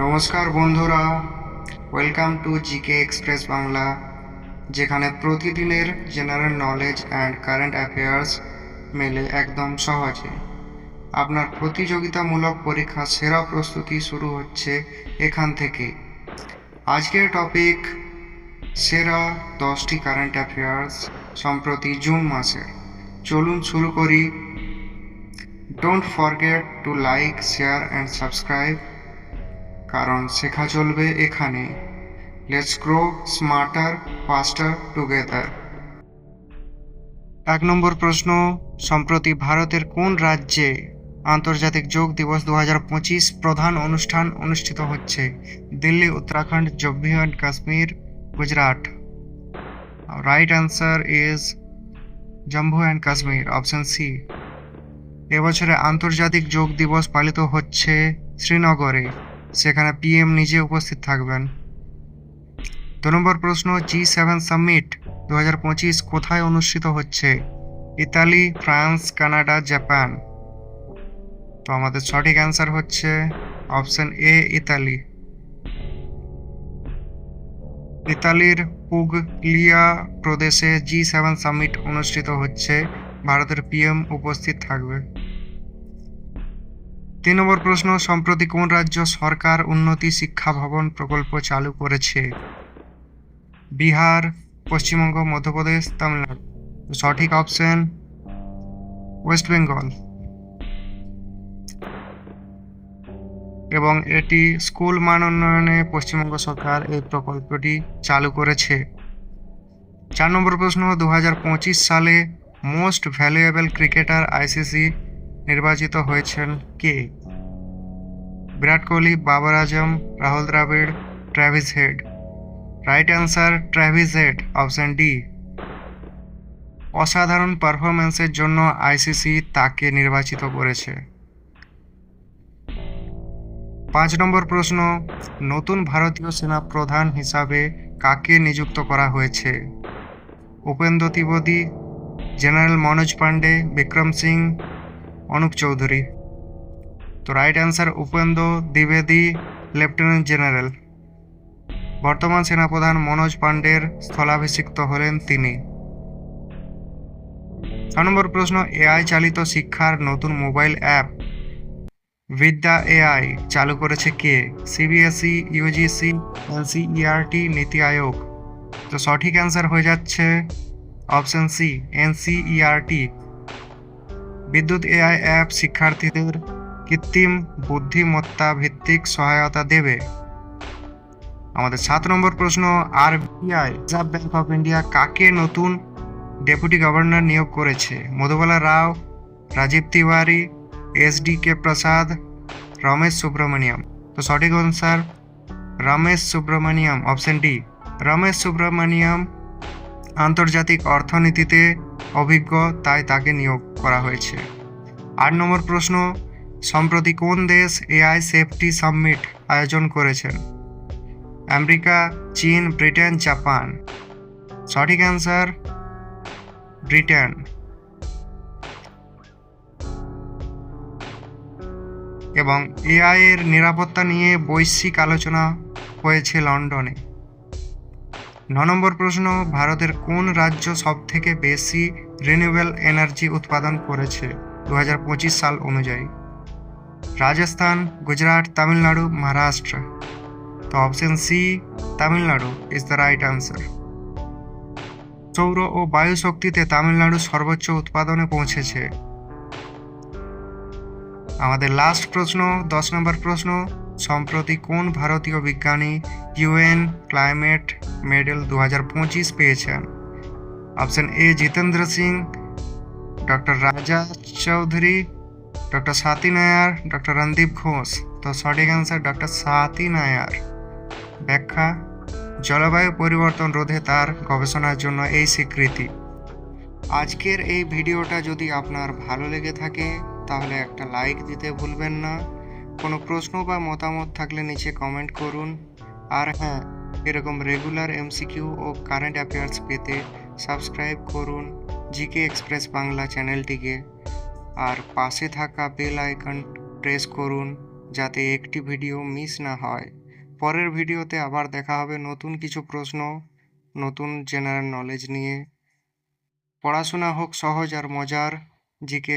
নমস্কার বন্ধুরা, welcome to GK express Bangla, যেখানে প্রতিদিনের general knowledge and current affairs মেলে একদম সহজে। আপনার প্রতিযোগিতামূলক পরীক্ষা সেরা প্রস্তুতি শুরু হচ্ছে এখান থেকে। আজকের টপিক সেরা 10টি কারেন্ট অ্যাফেয়ার্স সম্প্রতি জুন মাসের। চলুন শুরু করি। Don't forget to like, share and subscribe, কারণ শেখা চলবে এখানে। Let's grow smarter ফাস্টার together. 1 নম্বর প্রশ্ন, সম্প্রতি ভারতের কোন রাজ্যে আন্তর্জাতিক যোগ দিবস 2025 প্রধান অনুষ্ঠান অনুষ্ঠিত হচ্ছে? Delhi, Uttarakhand, Jammu and Kashmir, Gujarat. Right answer is Jammu and Kashmir, option C. এবছরে আন্তর্জাতিক যোগ দিবস পালিত হচ্ছে শ্রীনগরে, সেখানে পিএম নিজে উপস্থিত থাকবেন। 2 নম্বর প্রশ্ন, G7 সামিট 2025 কোথায় অনুষ্ঠিত হচ্ছে? Italy, France, Canada, Japan. তো আমাদের সঠিক অ্যান্সার হচ্ছে অপশন এ, ইতালি। ইতালির পুগলিয়া প্রদেশে G7 সামিট অনুষ্ঠিত হচ্ছে, ভারতের পিএম উপস্থিত থাকবে। 3 নম্বর প্রশ্ন, সম্প্রতি কোন রাজ্য সরকার উন্নতি শিক্ষা ভবন প্রকল্প চালু করেছে? বিহার, পশ্চিমবঙ্গ, মধ্যপ্রদেশ, তামিলনাড়ু। সঠিক অপশন ওয়েস্ট বেঙ্গল। এবং এটি স্কুল মান উন্নয়নে পশ্চিমবঙ্গ সরকার এই প্রকল্পটি চালু করেছে। 4 নম্বর প্রশ্ন, 2025 সালে মোস্ট ভ্যালুয়েবল ক্রিকেটার আইসিসি নির্বাচিত হয়েছেন কে? Virat Kohli, Babar Azam, Rahul Dravid, Travis Head. Right answer Travis Head, option D. অসাধারণ পারফরম্যান্সের জন্য আইসিসি তাকে নির্বাচিত করেছে। 5 নম্বর প্রশ্ন, নতুন ভারতীয় সেনা প্রধান হিসাবে কাকে নিযুক্ত করা হয়েছে? উপেন্দ্র ত্রিবেদী, জেনারেল মনোজ পান্ডে, বিক্রম সিং, অনুপ চৌধুরী। তো রাইট অ্যান্সার উপেন্দ্র দ্বিবেদী, লেফটেন্যান্ট জেনারেল। বর্তমান সেনাপ্রধান মনোজ পান্ডের স্থলাভিষিক্ত হলেন তিনি। 6 নম্বর প্রশ্ন, এআই চালিত শিক্ষার নতুন মোবাইল অ্যাপ বিদ্যা এআই চালু করেছে কে? সিবিএসই, ইউজিসি, এনসিইআরটি, নীতি আয়োগ। তো সঠিক অ্যান্সার হয়ে যাচ্ছে অপশন সি, এনসিইআরটি। বিদ্যুৎ এআই অ্যাপ শিক্ষার্থীদের কৃত্রিম বুদ্ধিমত্তা ভিত্তিক সহায়তা দেবে। আমাদের 7 নম্বর প্রশ্ন, RBI, reserve bank of India কাকে নতুন ডেপুটি গভর্নর নিয়োগ করেছে? মধুবালা রাও, রাজীব তিওয়ারি, এসডিকে প্রসাদ, রমেশ সুব্রমণিয়াম। তো সঠিক answer Ramesh Subramaniam, option D. Ramesh Subramaniam আন্তর্জাতিক অর্থনীতিতে অভিজ্ঞ, তাই তাকে নিয়োগ করা হয়েছে। 8 নম্বর প্রশ্ন, সম্প্রতি কোন দেশ এআই সেফটি সামিট আয়োজন করেছেন? আমেরিকা, চীন, ব্রিটেন, জাপান। সঠিক অ্যান্সার ব্রিটেন। এবং এআই এর নিরাপত্তা নিয়ে বৈশ্বিক আলোচনা হয়েছে লন্ডনে। 9 নম্বর প্রশ্ন, ভারতের কোন রাজ্য সবথেকে বেশি রিনিউয়েবল এনার্জি উৎপাদন করেছে 2025 সাল অনুযায়ী? রাজস্থান, গুজরাট, তামিলনাড়ু, মহারাষ্ট্র। তো option C, Tamil Nadu is the right answer. সৌর ও বায়ু শক্তিতে তামিলনাড়ু সর্বোচ্চ উৎপাদনে পৌঁছেছে। আমাদের লাস্ট প্রশ্ন, 10 নম্বর প্রশ্ন, সম্প্রতি কোন ভারতীয় বিজ্ঞানী ইউএন ক্লাইমেট মেডেল 2025 পেয়েছেন? Option A, Jitendra Singh, doctor রাজা চৌধুরী, ডক্টর স্বাতী নায়ার, ডক্টর রণদীপ ঘোষ। তো সঠিক অ্যান্সার ডক্টর স্বাতী নায়ার। ব্যাখ্যা, জলবায়ু পরিবর্তন রোধে তার গবেষণার জন্য এই স্বীকৃতি। আজকের এই ভিডিওটা যদি আপনার ভালো লেগে থাকে তাহলে একটা লাইক দিতে ভুলবেন না। কোনো প্রশ্ন বা মতামত থাকলে নিচে কমেন্ট করুন। আর হ্যাঁ, এরকম রেগুলার এমসিকিউ ও কারেন্ট অ্যাফেয়ার্স পেতে সাবস্ক্রাইব করুন জিকে এক্সপ্রেস বাংলা চ্যানেলটিকে, আর পাশে থাকা বেল আইকন প্রেস করুন যাতে একটি ভিডিও মিস না হয়। পরের ভিডিওতে আবার দেখা হবে নতুন কিছু প্রশ্ন, নতুন জেনারেল নলেজ নিয়ে। পড়াশোনা হোক সহজ আর মজার, জিকে